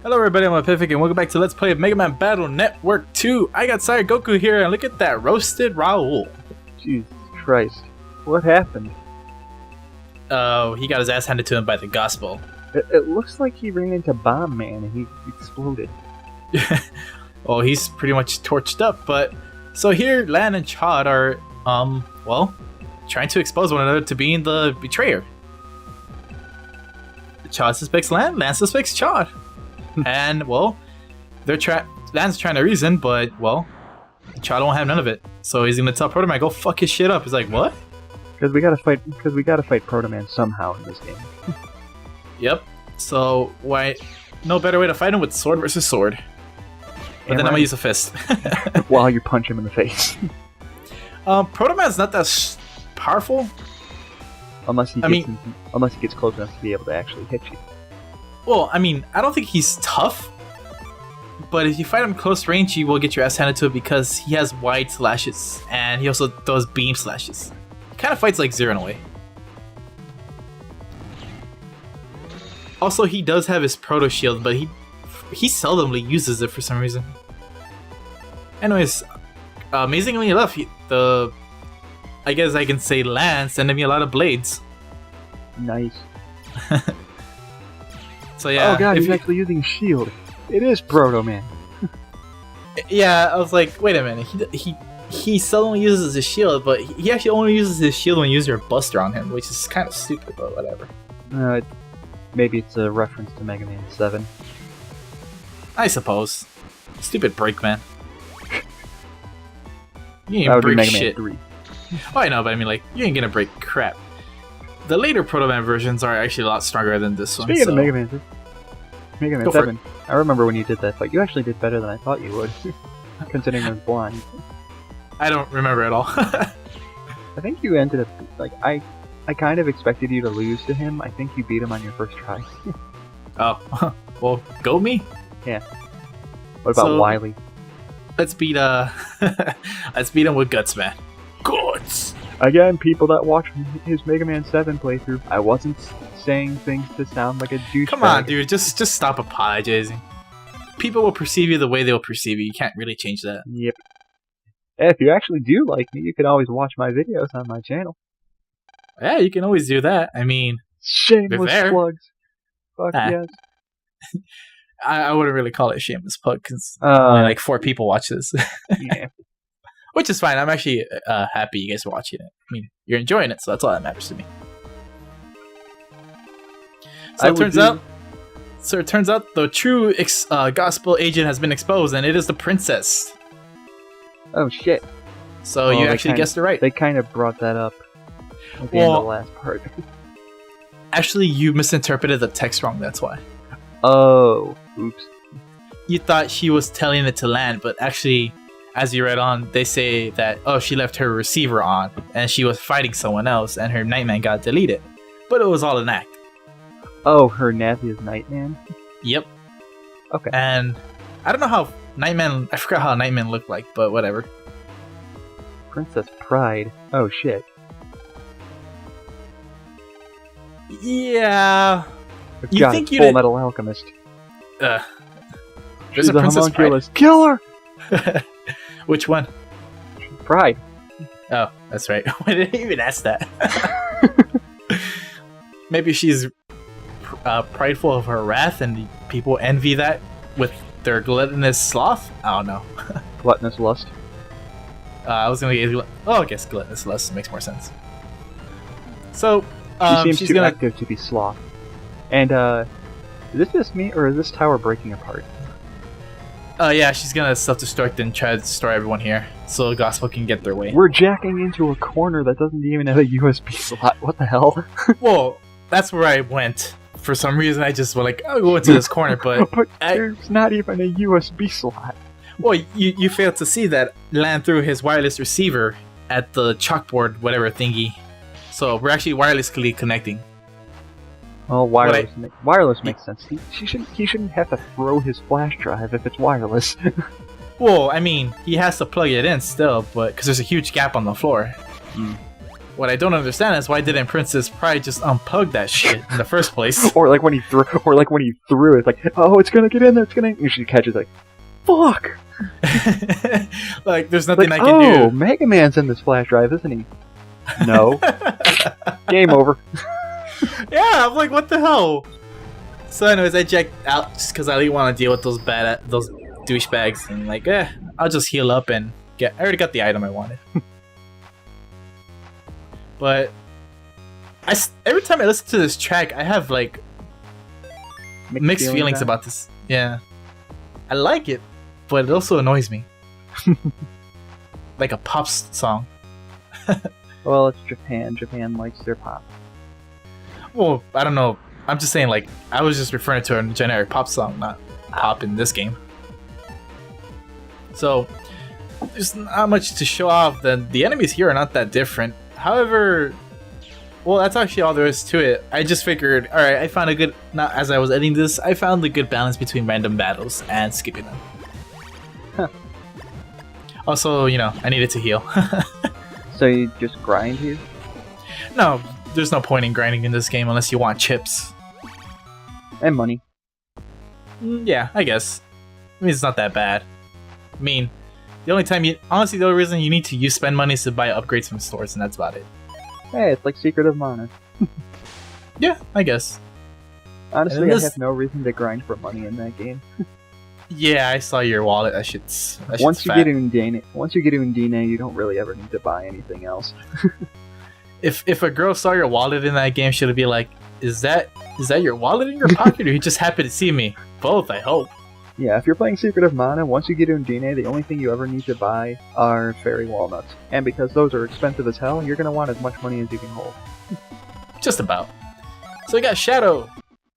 Hello everybody, I'm Epiphanic and welcome back to Let's Play Mega Man Battle Network 2. I got Sire Goku here and look at that roasted Raul. Jesus Christ. What happened? Oh, he got his ass handed to him by the gospel. It looks like he ran into Bomb Man and he exploded. Well, he's pretty much torched up, but... So here, Lan and Chad are, well, trying to expose one another to being the betrayer. Chad suspects Lan, Lan suspects Chad. And, well, Lan's trying to reason, but, well, Chad won't have none of it. So he's gonna tell Proto Man, go fuck his shit up. He's like, what? Because we gotta fight Proto Man somehow in this game. Yep. So, why, no better way to fight him with sword versus sword. But then I'm gonna use a fist. While you punch him in the face. Proto Man's not that powerful. Unless he gets close enough to be able to actually hit you. Well, I mean, I don't think he's tough, but if you fight him close range, you will get your ass handed to it because he has wide slashes, and he also does beam slashes. He kind of fights like Zero in a way. Also, he does have his Proto Shield, but he seldomly uses it for some reason. Anyways, amazingly enough, I guess I can say Lan sending me a lot of blades. Nice. So yeah. Oh god, he's actually using a shield. It is Proto Man. Yeah, I was like, wait a minute. He seldomly uses his shield, but he actually only uses his shield when you use your Buster on him, which is kind of stupid, but whatever. Maybe it's a reference to Mega Man 7. I suppose. Stupid break, man. You That ain't would be break Mega shit. Man 3. Oh, I know, but I mean, like, you ain't gonna break crap. The later Proto Man versions are actually a lot stronger than this one. Speaking of Mega Man 3, Mega Man Go 7, I remember when you did that fight. You actually did better than I thought you would, considering I was blind. I don't remember at all. I think you ended up, like, I kind of expected you to lose to him. I think you beat him on your first try. Oh, well, go me? Yeah. What about Wily? Let's beat him with Guts, man. Guts! Again, people that watch his Mega Man 7 playthrough, I wasn't saying things to sound like a douchebag. Come on, dude, just stop apologizing. People will perceive you the way they'll perceive you. You can't really change that. Yep. If you actually do like me, you can always watch my videos on my channel. Yeah, you can always do that. I mean, shameless plugs. Fuck yes. I wouldn't really call it shameless plug because only like 4 people watch this. Yeah. Which is fine. I'm actually happy you guys are watching it. I mean, you're enjoying it, so that's all that matters to me. So it turns out the true gospel agent has been exposed, and it is the princess. Oh shit! So you actually guessed it right. They kind of brought that up at the end of the last part. Actually, you misinterpreted the text wrong. That's why. Oh, oops. You thought she was telling it to Lan, but actually, as you read on, they say that, oh, she left her receiver on, and she was fighting someone else, and her Nightman got deleted. But it was all an act. Oh, her Navi is Nightman? Yep. Okay. And I don't know how Nightman... I forgot how Nightman looked like, but whatever. Princess Pride. Oh, shit. Yeah... You think Full Metal Alchemist. There's a Princess Pride. Kill her! Which one? Pride. Oh, that's right. Why did I even ask that? Maybe she's prideful of her wrath and people envy that with their gluttonous sloth? I don't know. Gluttonous lust? I was going to get... I guess gluttonous lust makes more sense. So, she seems too active to be sloth. And, is this just me, or is this tower breaking apart? Yeah, she's gonna self-destruct and try to destroy everyone here, so the gospel can get their way. We're jacking into a corner that doesn't even have a USB slot. What the hell? Well, that's where I went. For some reason, I just went like, I'll go into this corner, but... but there's not even a USB slot. Well, you failed to see that Lan threw his wireless receiver at the chalkboard, whatever thingy. So we're actually wirelessly connecting. Well, wireless makes sense. He shouldn't have to throw his flash drive if it's wireless. Well, I mean, he has to plug it in still, but because there's a huge gap on the floor. what I don't understand is why didn't Princess Pride just unplug that shit in the first place? Or like when he threw it, it's like, oh, it's gonna get in there, it's gonna. And she catches like, fuck. Like, there's nothing like, I can do. Oh, Mega Man's in this flash drive, isn't he? No. Game over. Yeah, I'm like, what the hell? So, anyways, I checked out just because I didn't want to deal with those douchebags, and like, I'll just heal up and get. I already got the item I wanted. But every time I listen to this track, I have like mixed feelings about this. Yeah, I like it, but it also annoys me. Like a pop song. Well, it's Japan. Japan likes their pop. Well, I don't know. I'm just saying, like, I was just referring to a generic pop song, not pop in this game. So, there's not much to show off. The enemies here are not that different. However, well, that's actually all there is to it. I just figured, alright, I found a good, not as I was editing this, I found a good balance between random battles and skipping them. Huh. Also, you know, I needed to heal. So you just grind here? No, there's no point in grinding in this game unless you want chips. And money. Yeah, I guess. I mean, it's not that bad. I mean, the only reason you need to spend money is to buy upgrades from stores, and that's about it. Hey, it's like Secret of Mana. Yeah, I guess. Honestly, I have no reason to grind for money in that game. Yeah, I saw your wallet. That shit's once you fat. get Undine, you don't really ever need to buy anything else. If a girl saw your wallet in that game, she'd be like, "Is that your wallet in your pocket, or you just happy to see me?" Both, I hope. Yeah, if you're playing Secret of Mana, once you get Undine, the only thing you ever need to buy are fairy walnuts. And because those are expensive as hell, you're gonna want as much money as you can hold. Just about. So we got Shadow.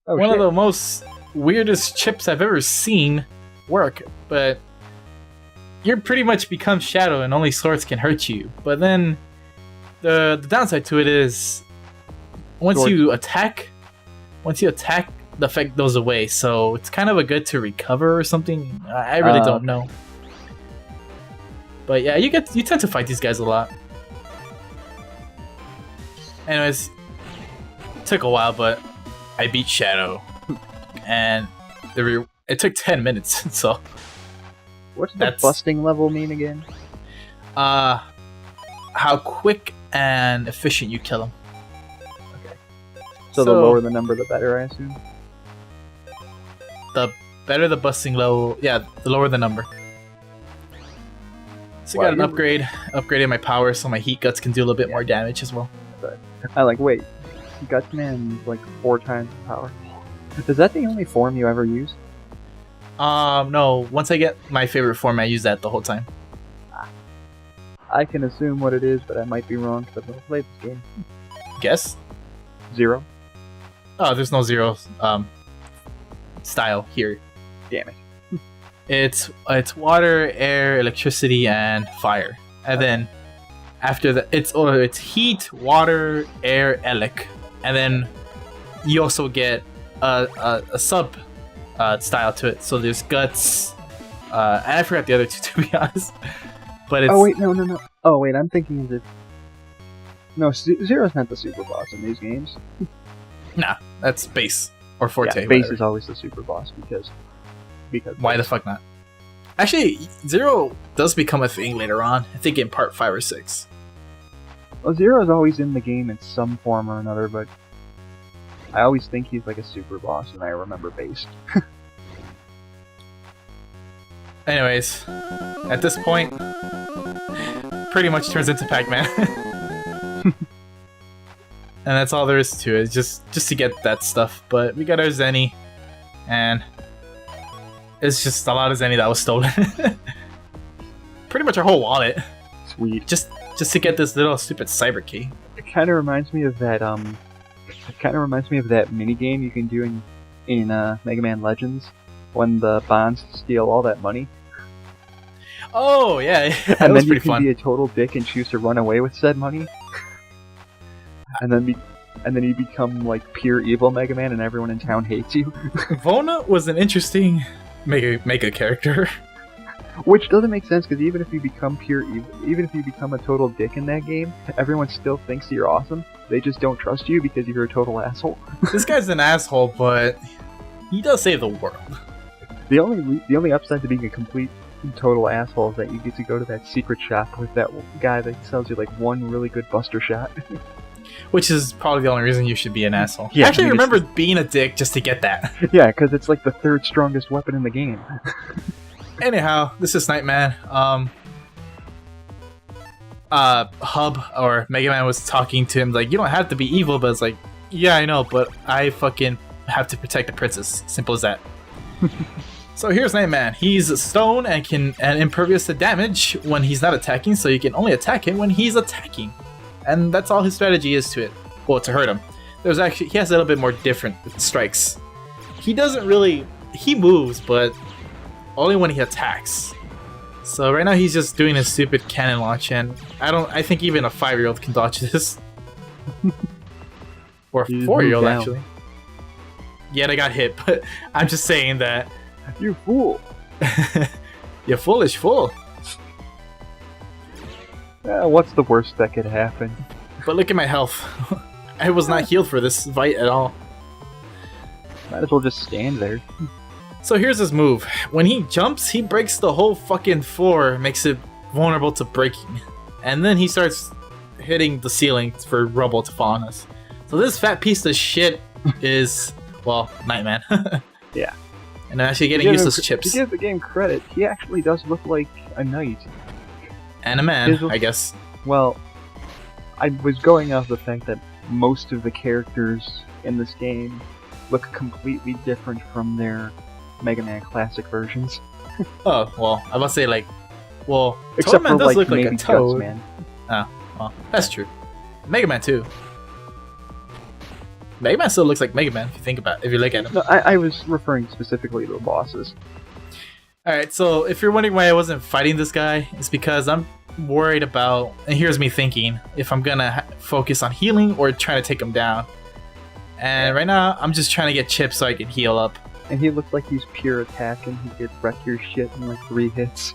Oh, one shit. of the most weirdest chips I've ever seen work, but you're pretty much become Shadow and only swords can hurt you. But then the downside to it is once you attack, the effect goes away, so it's kind of a good to recover or something. I really don't know. But yeah, you tend to fight these guys a lot. Anyways, it took a while, but I beat Shadow, and it took 10 minutes. So what's the busting level mean again? How quick and efficient you kill them. Okay. So the lower the number, the better, I assume. The better the busting level, yeah, the lower the number. So I got an upgrade, upgraded my power so my heat guts can do a little bit more damage as well. Wait, Gutsman like 4 times the power. Is that the only form you ever use? No. Once I get my favorite form, I use that the whole time. I can assume what it is, but I might be wrong because I've never played this game. Guess? 0? Oh, there's no 0 style here. Damn it. It's water, air, electricity, and fire. And then after that, it's heat, water, air, elec. And then you also get a sub style to it. So there's guts. And I forgot the other two, to be honest. But it's... Oh wait, no. Oh wait, I'm thinking of it. No, Zero's not the super boss in these games. Nah, that's base or forte. Yeah, base is always the super boss because why the fuck not? Actually, Zero does become a thing later on. I think in part 5 or 6. Well, Zero's always in the game in some form or another, but I always think he's like a super boss, and I remember base. Anyways, at this point, pretty much turns into Pac-Man. And that's all there is to it, just to get that stuff. But we got our Zenny, and it's just a lot of Zenny that was stolen. Pretty much our whole wallet. Sweet. Just to get this little stupid cyber key. It kind of reminds me of that. It kind of reminds me of that mini game you can do in Mega Man Legends when the bonds steal all that money. Oh yeah, that and was then you pretty can fun. be a total dick and choose to run away with said money. And then you become like pure evil Mega Man, and everyone in town hates you. Vona was an interesting Mega character. Which doesn't make sense, because even if you become pure evil, even if you become a total dick in that game, everyone still thinks you're awesome. They just don't trust you because you're a total asshole. This guy's an asshole, but he does save the world. The only upside to being a complete total asshole is that you get to go to that secret shop with that guy that sells you like one really good buster shot. Which is probably the only reason you should be an asshole. Yeah, I actually I mean, remember being a dick just to get that. Yeah, because it's like the third strongest weapon in the game. Anyhow, this is Nightman. Hub or Mega Man was talking to him like, you don't have to be evil, but it's like, yeah, I know, but I fucking have to protect the princess. Simple as that. So here's Nightman. He's stone and impervious to damage when he's not attacking, so you can only attack him when he's attacking. And that's all his strategy is to it. Well, to hurt him. He has a little bit more different strikes. He moves, but only when he attacks. So right now he's just doing a stupid cannon launch, and I think even a 5-year-old can dodge this. Or a 4-year-old actually. Yet I got hit, but I'm just saying that. You fool! You foolish fool! What's the worst that could happen? But look at my health. I was not healed for this fight at all. Might as well just stand there. So here's his move. When he jumps, he breaks the whole fucking floor, makes it vulnerable to breaking. And then he starts hitting the ceiling for rubble to fall on us. So this fat piece of shit is, well, Nightman. Yeah. And I'm actually getting useless chips. To give the game credit, he actually does look like a knight. And a man, I guess. Well, I was going off the fact that most of the characters in this game look completely different from their Mega Man Classic versions. Oh, well, I must say, like, well, Except Toadman for, does like, look like maybe a toad. Gutsman. Oh, well, that's true. Mega Man too. Mega Man still looks like Mega Man if you look at him. No, I was referring specifically to the bosses. Alright, so if you're wondering why I wasn't fighting this guy, it's because I'm worried about, and here's me thinking, if I'm gonna focus on healing or trying to take him down. And right now, I'm just trying to get chips so I can heal up. And he looks like he's pure attack and he could wreck your shit in like 3 hits.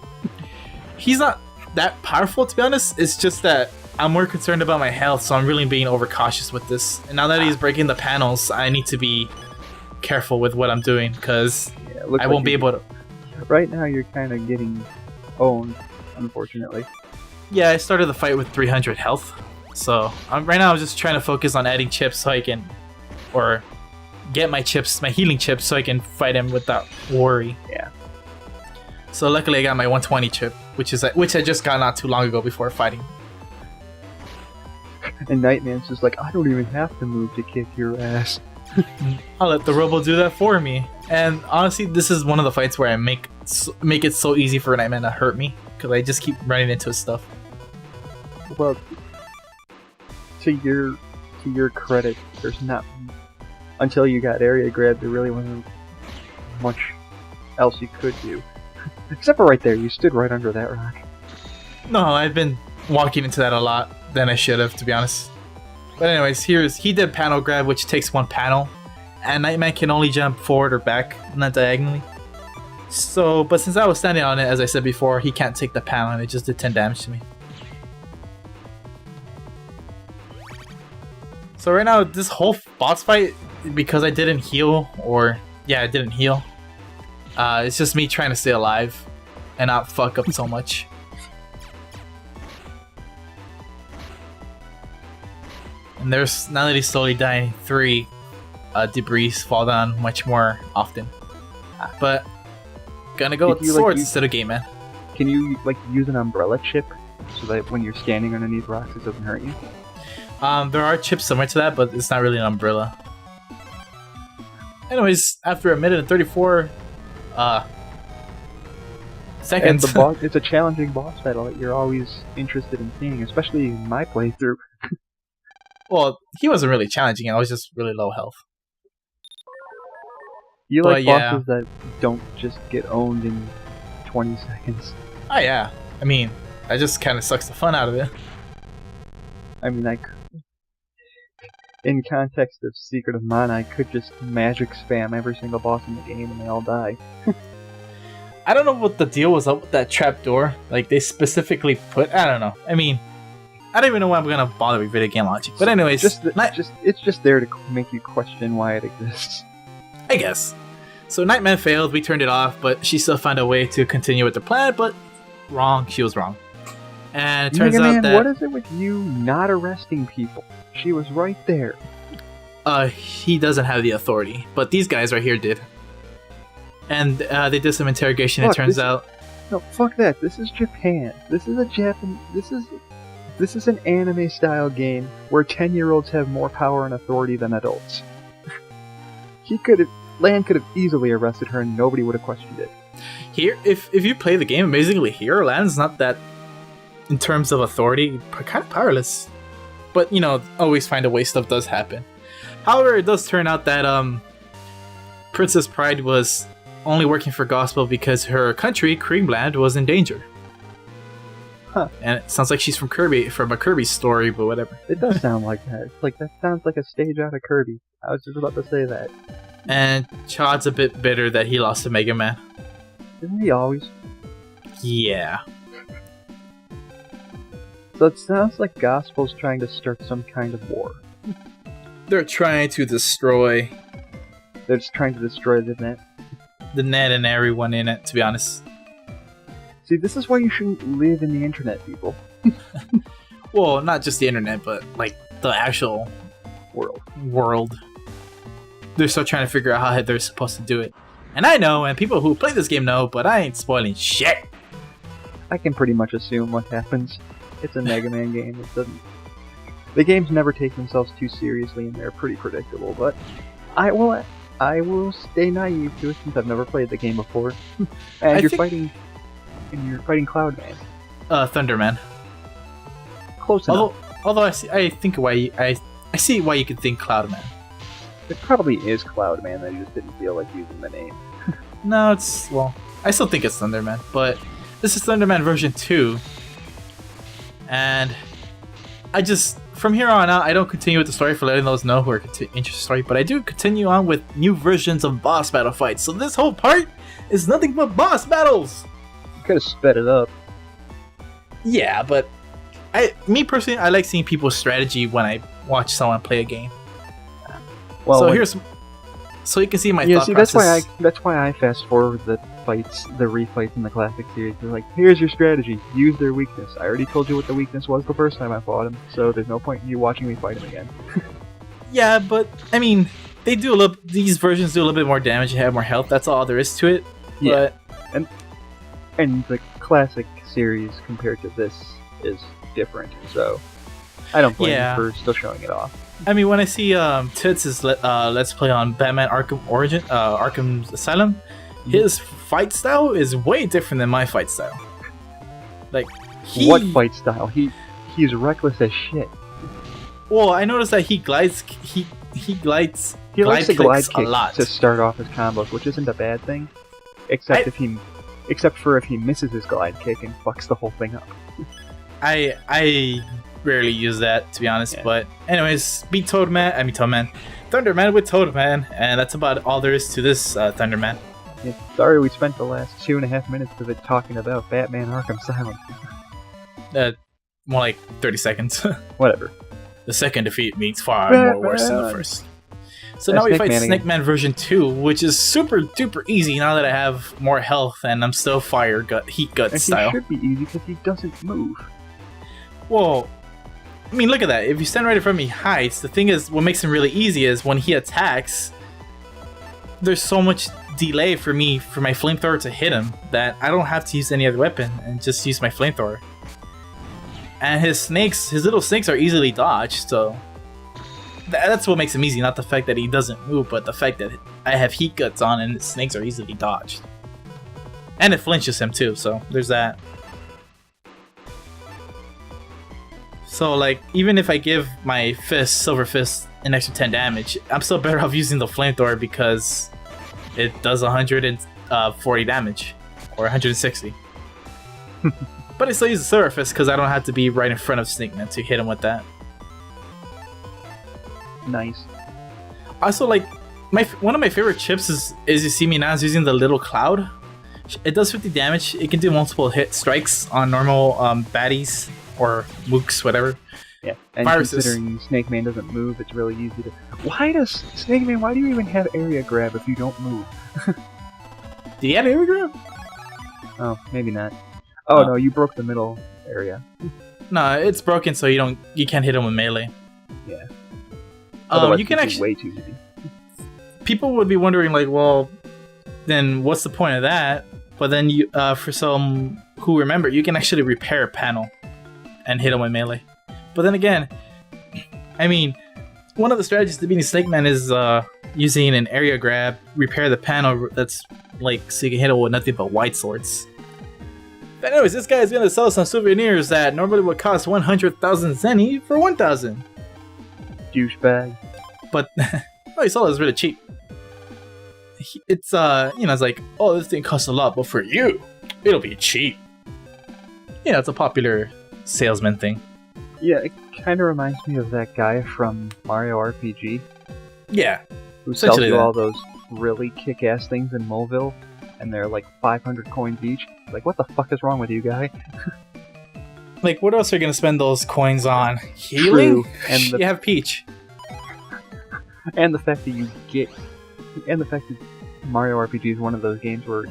He's not that powerful, to be honest. It's just that I'm more concerned about my health, so I'm really being overcautious with this. And now that he's breaking the panels, I need to be careful with what I'm doing, because I won't be able to... Right now you're kind of getting owned, unfortunately. Yeah, I started the fight with 300 health. So right now I'm just trying to focus on adding chips so I can... Or get my chips, my healing chips, so I can fight him without worry. Yeah. So luckily I got my 120 chip, which I just got not too long ago before fighting. And Nightman's just like, I don't even have to move to kick your ass. I'll let the Robo do that for me. And honestly, this is one of the fights where I make it so easy for Nightman to hurt me, because I just keep running into his stuff. Well, to your credit, there's not... Until you got area grab, there really wasn't much else you could do. Except for right there, you stood right under that rock. No, I've been walking into that a lot than I should have, to be honest. But anyways, he did panel grab, which takes 1 panel, and Nightman can only jump forward or back, not diagonally. So, but since I was standing on it, as I said before, he can't take the panel, and it just did 10 damage to me. So right now, this whole boss fight, because I didn't heal, I didn't heal. It's just me trying to stay alive and not fuck up so much. And there's, now that he's slowly dying, 3 debris fall down much more often. But gonna go with swords instead of Game Man. Can you like use an umbrella chip so that when you're standing underneath rocks it doesn't hurt you? There are chips similar to that, but it's not really an umbrella. Anyways, after 1 minute and 34 seconds. And it's a challenging boss battle that you're always interested in seeing, especially in my playthrough. Well, he wasn't really challenging, I was just really low health. You like bosses that don't just get owned in 20 seconds. Oh yeah, I mean, that just kind of sucks the fun out of it. I mean, in context of Secret of Mana, I could just magic spam every single boss in the game and they all die. I don't know what the deal was up with that trap door. Like, they specifically put... I don't know. I mean, I don't even know why I'm gonna bother with video game logic. But anyways... It's just there to make you question why it exists. I guess. So Nightman failed, we turned it off, but she still found a way to continue with the plan, but wrong. She was wrong. And it turns Mega out Man, that... what is it with you not arresting people? She was right there. He doesn't have the authority, but these guys right here did. And they did some interrogation. It turns out, no, fuck that. This is Japan. This is a This is an anime style game where 10-year-olds have more power and authority than adults. Lan could have easily arrested her and nobody would have questioned it. Here, if you play the game, amazingly here, Lan's not that, in terms of authority, kind of powerless. But you know, always find a way stuff does happen. However, it does turn out that Princess Pride was only working for Gospel because her country, Creamland, was in danger. Huh. And it sounds like she's from a Kirby story, but whatever. It does sound like that. It's like, that sounds like a stage out of Kirby. I was just about to say that. And Chod's a bit bitter that he lost to Mega Man. Isn't he always? Yeah. So it sounds like Gospel's trying to start some kind of war. They're trying to destroy... They're just trying to destroy the net. The net and everyone in it, to be honest. See, this is why you shouldn't live in the internet, people. Well, not just the internet, but like the actual world. They're still trying to figure out how they're supposed to do it. And I know, and people who play this game know, but I ain't spoiling shit. I can pretty much assume what happens. It's a Mega Man game. It doesn't. The games never take themselves too seriously, and they're pretty predictable. But I will stay naive to it since I've never played the game before. And you're fighting Cloudman. Thunderman. Close enough. Although I see why you could think Cloudman. It probably is Cloudman. I just didn't feel like using the name. No, I still think it's Thunderman, but this is Thunderman version 2. And from here on out, I don't continue with the story for letting those know who are interested in the story, but I do continue on with new versions of boss battle fights. So this whole part is nothing but boss battles! You could have sped it up. Yeah, but me personally, I like seeing people's strategy when I watch someone play a game. Well, so you can see my thought process. That's why I fast forward the refights in the classic series. They're like, here's your strategy. Use their weakness. I already told you what the weakness was the first time I fought him, so there's no point in you watching me fight him again. Yeah, but I mean, these versions do a little bit more damage and have more health. That's all there is to it. Yeah, but... and the classic series compared to this is different. So I don't blame you for still showing it off. I mean, when I see Tits' Let's Play on Batman Arkham Asylum, his fight style is way different than my fight style. Like, what fight style? He's reckless as shit. Well, I noticed that he glides. He likes to glide kick a lot to start off his combos, which isn't a bad thing, except for if he misses his glide kick and fucks the whole thing up. I rarely use that, to be honest, but anyways, beat Thunderman with Toadman, and that's about all there is to this Thunderman. Yeah, sorry we spent the last 2.5 minutes of it talking about Batman Arkham Asylum. More like 30 seconds. Whatever. The second defeat means far more worse than the first. So now we fight Snake Man version 2, which is super duper easy now that I have more health and I'm still heat gut style. It should be easy because he doesn't move. Well, I mean, look at that. If you stand right in front of me, he hides. The thing is, what makes him really easy is when he attacks, there's so much delay for my flamethrower to hit him that I don't have to use any other weapon and just use my flamethrower. And his little snakes are easily dodged, so that's what makes him easy, not the fact that he doesn't move, but the fact that I have heat guts on and his snakes are easily dodged. And it flinches him too, so there's that. So, like, even if I give my Silver Fist, an extra 10 damage, I'm still better off using the flamethrower because it does 140 damage, or 160. But I still use the Silver Fist because I don't have to be right in front of Snake Man to hit him with that. Nice. Also, like, one of my favorite chips is you see me now is using the little cloud, It does 50 damage. It can do multiple hit strikes on normal baddies or mooks, whatever. Yeah, and Viruses. considering Snake Man doesn't move, it's really easy to... Why does Snake Man, why do you even have area grab if you don't move? Do you have area grab? Oh, maybe not. Oh, no, you broke the middle area. No, it's broken, so you can't hit him with melee. Yeah. You can actually... way too easy. People would be wondering, like, well, then what's the point of that? But then you, for some who remember, you can actually repair a panel and hit him with melee. But then again, I mean, one of the strategies to beating Snake Man is using an area grab, repair the panel that's like so you can hit him with nothing but white swords. But anyways, this guy is gonna sell some souvenirs that normally would cost 100,000 zenny for 1,000. Douchebag. But oh, he sold it really cheap. It's it's like, oh, this thing costs a lot, but for you, it'll be cheap. Yeah, it's a popular salesman thing. Yeah, it kind of reminds me of that guy from Mario RPG. Yeah. Who sells you that. all those really kick-ass things in Moleville, and they're like 500 coins each. Like, what the fuck is wrong with you, guy? Like, what else are you gonna spend those coins on? Healing? True. And You have Peach. and the fact that Mario RPG is one of those games where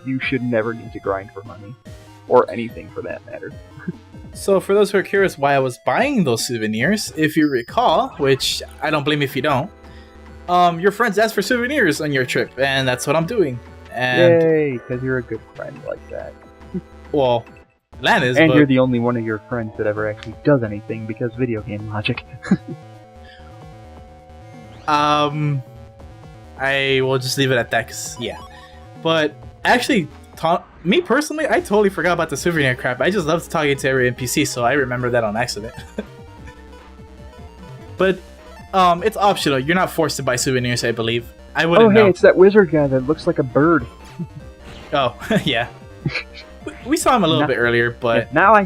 you should never need to grind for money. Or anything, for that matter. So for those who are curious why I was buying those souvenirs, if you recall, which I don't blame if you don't, your friends asked for souvenirs on your trip, and that's what I'm doing. And Yay, because you're a good friend like that. well, Lan is, And but you're the only one of your friends that ever actually does anything because video game logic. I will just leave it at that, 'cause, yeah. But actually, me personally, I totally forgot about the souvenir crap. I just love talking to every NPC, so I remember that on accident. But it's optional. You're not forced to buy souvenirs, I believe. I wouldn't know. Hey, it's that wizard guy that looks like a bird. Oh, yeah. We saw him a little bit earlier, but Yeah, now I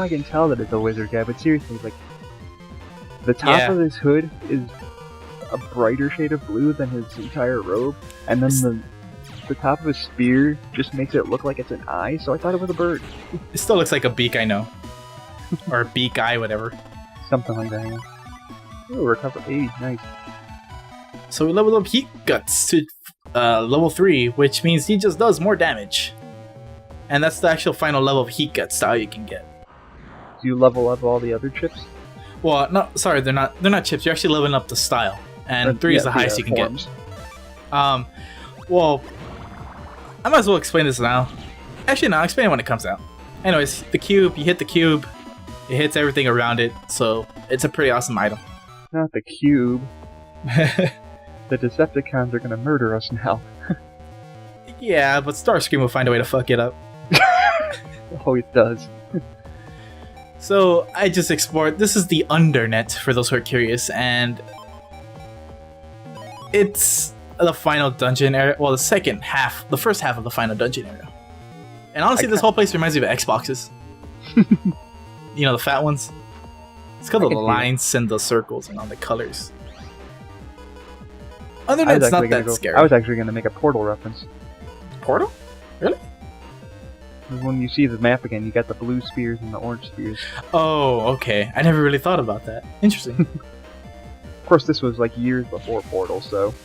can tell that it's a wizard guy. But seriously, like, the top Yeah. of his hood is a brighter shade of blue than his entire robe, and then the top of his spear just makes it look like it's an eye. So I thought it was a bird. it still looks like a beak, I know. Or a beak eye, whatever. Something like that. Yeah. Ooh, recover 80, nice. So we leveled up Heat Guts to level 3, which means he just does more damage. And that's the actual final level of Heat Guts style you can get. Do you level up all the other chips? Well, no, sorry, they're not chips. You're actually leveling up the style, and 3 is the highest you can forms. get. Well, I might as well explain this now. Actually, no, I'll explain it when it comes out. Anyways, the cube, you hit the cube, it hits everything around it, so it's a pretty awesome item. Not the cube. The Decepticons are gonna murder us now. Yeah, but Starscream will find a way to fuck it up. Oh, it does. So I just explored. This is the Undernet for those who are curious, and it's the final dungeon area. Well, the first half of the final dungeon area. And honestly, this whole place reminds me of Xboxes. You know, the fat ones. It's because of the lines and the circles and all the colors. Undernet's not that scary. I was actually gonna make a Portal reference. Portal? Really? When you see the map again, you got the blue spears and the orange spears. Oh, okay. I never really thought about that. Interesting. Of course, this was like years before Portal, so...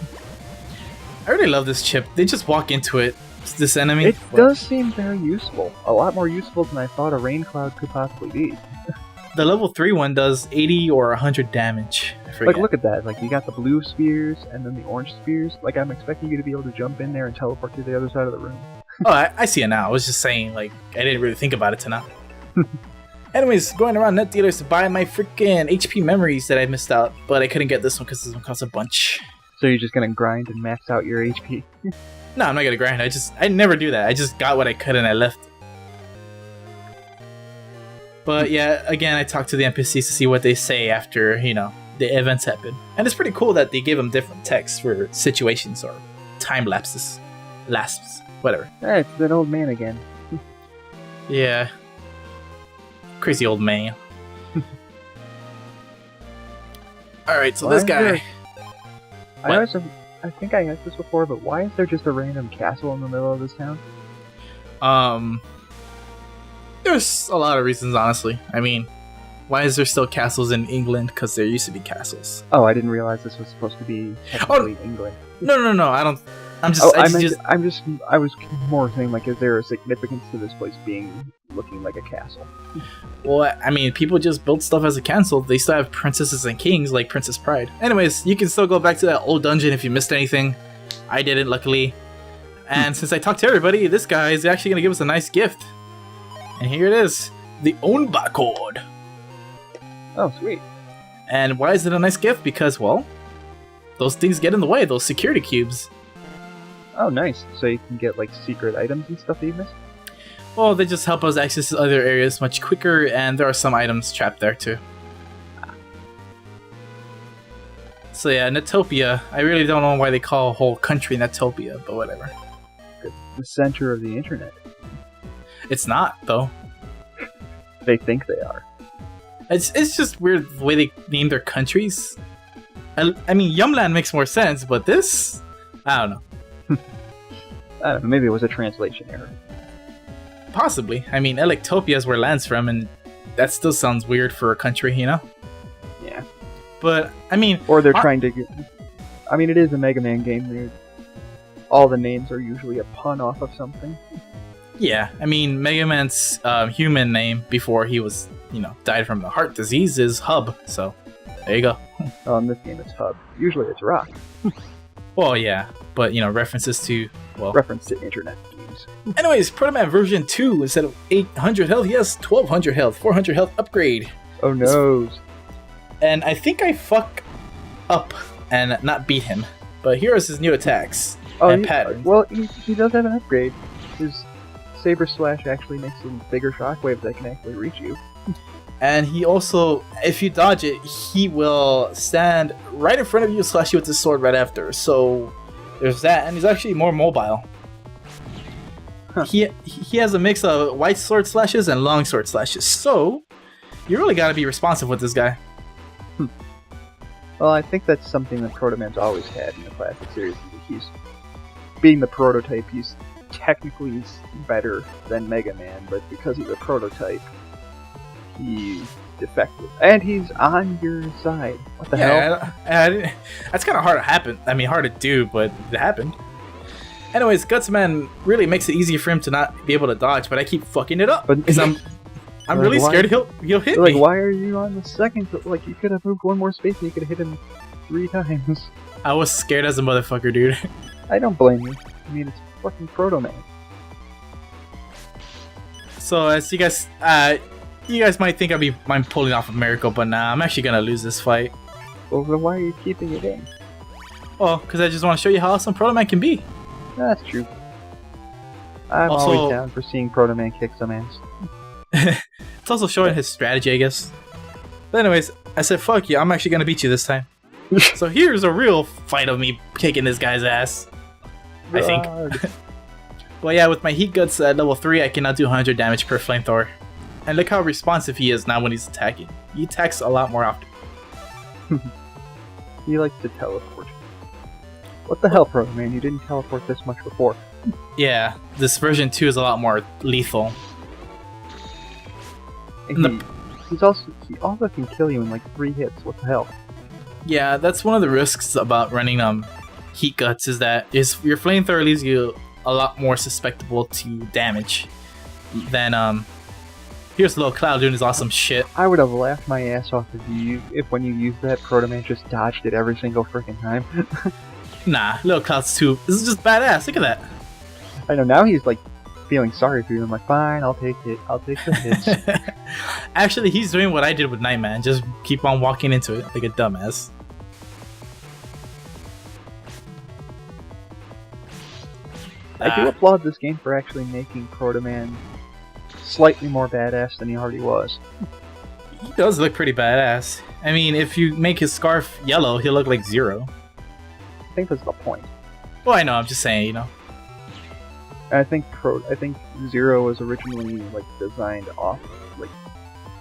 I really love this chip. They just walk into it. This enemy. It does seem very useful. A lot more useful than I thought a rain cloud could possibly be. The level 3 one does 80 or 100 damage. I forget. Like, look at that. Like, you got the blue spears and then the orange spears. Like, I'm expecting you to be able to jump in there and teleport to the other side of the room. Oh, I see it now. I was just saying, like, I didn't really think about it till now. Anyways, going around net dealers to buy my freaking HP memories that I missed out, but I couldn't get this one because this one costs a bunch. So you're just gonna grind and max out your HP? No, I'm not gonna grind. I never do that. I just got what I could and I left. But yeah, again, I talked to the NPCs to see what they say after, you know, the events happen. And it's pretty cool that they give them different texts for situations or time lapses. Lapses, whatever. Hey, it's that old man again. Yeah. Crazy old man. Alright, so Why this is guy... there- I think I asked this before, but why is there just a random castle in the middle of this town? There's a lot of reasons, honestly. I mean, why is there still castles in England? Because there used to be castles. Oh, I didn't realize this was supposed to be technically England. No. I don't. I'm just. Oh, I was more saying, like, is there a significance to this place looking like a castle? Well, I mean, people just built stuff as a castle. They still have princesses and kings, like Princess Pride. Anyways, you can still go back to that old dungeon if you missed anything. I didn't, luckily. And since I talked to everybody, this guy is actually going to give us a nice gift. And here it is. The Onba Cord. Oh, sweet. And why is it a nice gift? Because, well, those things get in the way, those security cubes. Oh, nice. So you can get, like, secret items and stuff that you missed? Well, they just help us access other areas much quicker, and there are some items trapped there, too. So yeah, Netopia. I really don't know why they call a whole country Netopia, but whatever. The center of the internet. It's not, though. They think they are. It's just weird the way they name their countries. I mean, Yumland makes more sense, but this... I don't know. I don't know, maybe it was a translation error. Possibly. I mean, Electopia is where land's from, and that still sounds weird for a country, you know? Yeah. But, I mean... Or they're trying to get... I mean, it is a Mega Man game. All the names are usually a pun off of something. Yeah, I mean, Mega Man's human name before he was, died from the heart disease is Hub, so there you go. Oh, in this game it's Hub. Usually it's Rock. Well, yeah, but, references to, well... Reference to internet games. Anyways, Proto Man version 2, instead of 800 health, he has 1200 health, 400 health upgrade. Oh, no. And I think I fuck up and not beat him, but here is his new attacks and patterns. Well, he does have an upgrade. His Saber Slash actually makes a bigger shockwave that can actually reach you. And he also, if you dodge it, he will stand right in front of you and slash you with his sword right after. So there's that, and he's actually more mobile. Huh. He has a mix of white sword slashes and long sword slashes. So you really got to be responsive with this guy. Well, I think that's something that Proto Man's always had in the classic series. He's being the prototype. He's technically better than Mega Man, but because he's a prototype, he's defective, and he's on your side. What the hell? That's kind of hard to happen. I mean, hard to do, but it happened. Anyways, Gutsman really makes it easier for him to not be able to dodge, but I keep fucking it up because I'm really scared he'll hit me. Like, why are you on the second? Like, you could have moved one more space and you could have hit him 3 times. I was scared as a motherfucker, dude. I don't blame you. I mean, it's fucking Proto Man. So, as you guys might think I'm pulling off a miracle, but nah, I'm actually gonna lose this fight. Well, then why are you keeping it in? Well, because I just want to show you how awesome Proto Man can be. That's true. I'm always down for seeing Proto Man kick some ass. It's also showing his strategy, I guess. But anyways, I said, fuck you, I'm actually gonna beat you this time. So here's a real fight of me kicking this guy's ass. I think. Well, yeah, with my Heat Guts at level 3, I can now do 100 damage per flamethrower. And look how responsive he is now when he's attacking. He attacks a lot more often. He likes to teleport. What the hell, Proto Man? You didn't teleport this much before. Yeah, this version 2 is a lot more lethal. He also can kill you in like 3 hits. What the hell? Yeah, that's one of the risks about running Heat Guts is that your flamethrower leaves you a lot more susceptible to damage than here's Little Cloud doing his awesome shit. I would have laughed my ass off if when you used that, Proto Man just dodged it every single freaking time. Nah, Little Cloud's too. This is just badass. Look at that. I know, now he's like feeling sorry for you. I'm like, fine, I'll take it. I'll take the hits. Actually, he's doing what I did with Nightman. Just keep on walking into it like a dumbass. I do applaud this game for actually making Proto Man slightly more badass than he already was. He does look pretty badass. I mean, if you make his scarf yellow, he'll look like Zero. I think that's the point. Well, I know, I'm just saying, I think Zero was originally like designed off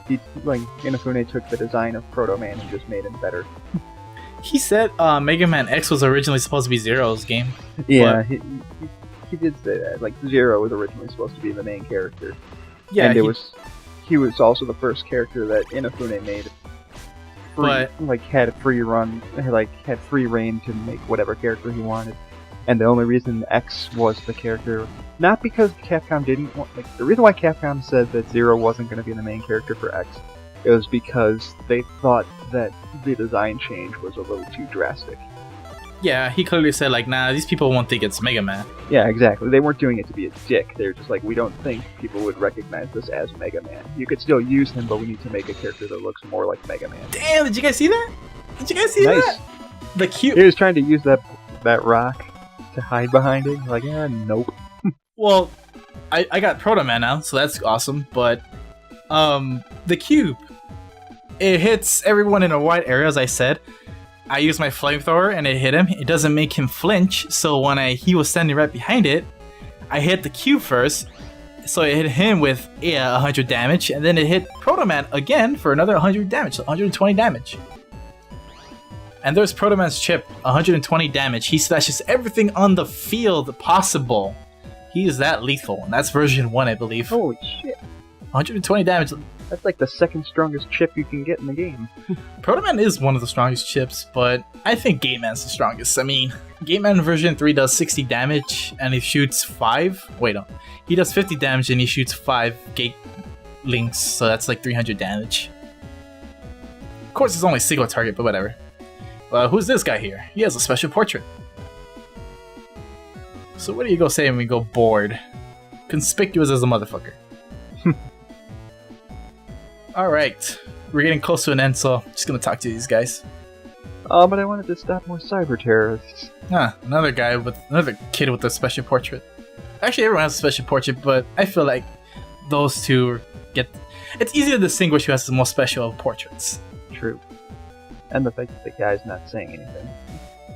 Inafune took the design of Proto Man and just made him better. He said Mega Man X was originally supposed to be Zero's game. Yeah, he did say that. Like, Zero was originally supposed to be the main character. Yeah, and he was also the first character that Inafune made. Had a free run, had free reign to make whatever character he wanted. And the only reason X was the character, not because Capcom didn't want, the reason why Capcom said that Zero wasn't going to be the main character for X, it was because they thought that the design change was a little too drastic. Yeah, he clearly said, like, nah, these people won't think it's Mega Man. Yeah, exactly. They weren't doing it to be a dick. They were just like, we don't think people would recognize this as Mega Man. You could still use him, but we need to make a character that looks more like Mega Man. Damn, did you guys see that? Did you guys see that? The cute... He was trying to use that rock to hide behind it. Like, nope. Well, I got Proto Man now, so that's awesome, but the cube, it hits everyone in a wide area, as I said. I used my flamethrower and it hit him. It doesn't make him flinch, so when he was standing right behind it, I hit the cube first, so it hit him with 100 damage, and then it hit Proto Man again for another 100 damage, so 120 damage. And there's Proto Man's chip, 120 damage. He smashes everything on the field possible. He is that lethal, and that's version 1, I believe. Holy shit. 120 damage. That's like the second strongest chip you can get in the game. Proto Man is one of the strongest chips, but I think Gate Man's the strongest. I mean, Gate Man version 3 does 60 damage, and he shoots 5. Wait, no. He does 50 damage, and he shoots 5 Gate Links, so that's like 300 damage. Of course, it's only a single target, but whatever. Who's this guy here? He has a special portrait. So what do you go say when we go bored? Conspicuous as a motherfucker. Alright, we're getting close to an end, so I'm just gonna talk to these guys. But I wanted to stop more cyber terrorists. Another kid with a special portrait. Actually, everyone has a special portrait, but I feel like those two get... It's easy to distinguish who has the most special portraits. True. And the fact that the guy's not saying anything.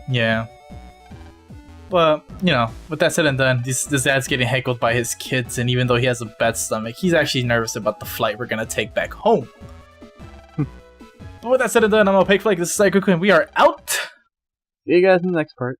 Yeah. But, you know, with that said and done, this dad's getting heckled by his kids, and even though he has a bad stomach, he's actually nervous about the flight we're gonna take back home. But with that said and done, I'm Opaque Flake, this is Saikuku, and we are out! See you guys in the next part.